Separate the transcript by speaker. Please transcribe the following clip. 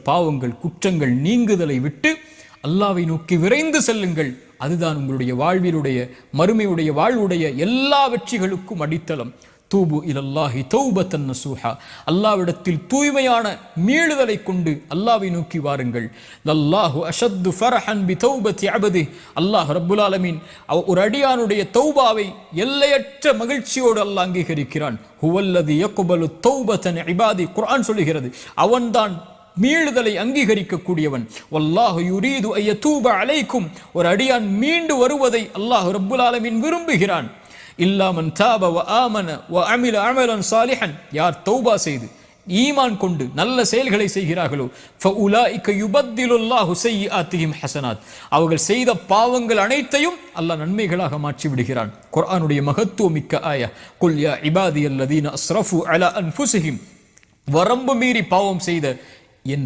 Speaker 1: பாவங்கள் குற்றங்கள் நீங்குதலை விட்டு அல்லாஹ்வை நோக்கி விரைந்து செல்லுங்கள். அதுதான் உங்களுடைய வாழ்விலுடைய மறுமையுடைய வாழ்வுடைய எல்லா வெற்றிகளுக்கும் அடித்தளம். தூபு இலல்லாஹி தௌபத்தன் நசூஹா, அல்லாஹ்விடத்தில் தூய்மையான மீளுதலை கொண்டு அல்லாஹ்வை நோக்கி வாருங்கள். லல்லாஹு அஷத்து ஃபரஹன் பி தௌபத்தி அபதி, அல்லாஹ் ரப்புல் ஆலமீன் ஒரு அடியானுடைய தௌபாவை எல்லையற்ற மகிழ்ச்சியோடு அல்லாஹ் அங்கீகரிக்கிறான். ஹுவல்லதி யக்பலு தௌபத்தன் இபாதி, குர்ஆன் சொல்லுகிறது அவன்தான் மீளுதலை அங்கீகரிக்கக்கூடியவன். வல்லாஹு யுரீது அய்யதூப அலைக்கும், ஒரு அடியான் மீண்டு வருவதை அல்லாஹ் ரப்புல் ஆலமீன் விரும்புகிறான். இல்லா மன் தாப வ ஆமன வ அமில அமலன் சாலிஹன், யார் தௌபா செய்து ஈமான் கொண்டு நல்ல செயல்களை செய்கிறார்களோ ஃபஉலாயிக யுபத்திலுல்லாஹு ஸய்யிஆத்திஹிம் ஹஸனாத், அவர்கள் செய்த பாவங்கள் அனைத்தையும் அல்லாஹ் நன்மைகளாக மாற்றி விடுகிறான். குர்ஆனுடைய மகத்துவமிக்க ஆயா, குல் யா இபாதியல்லதீன அஸ்ரஃபு அலா அன்ஃபுஸிஹிம், வரம்பு மீறி பாவம் செய்த என்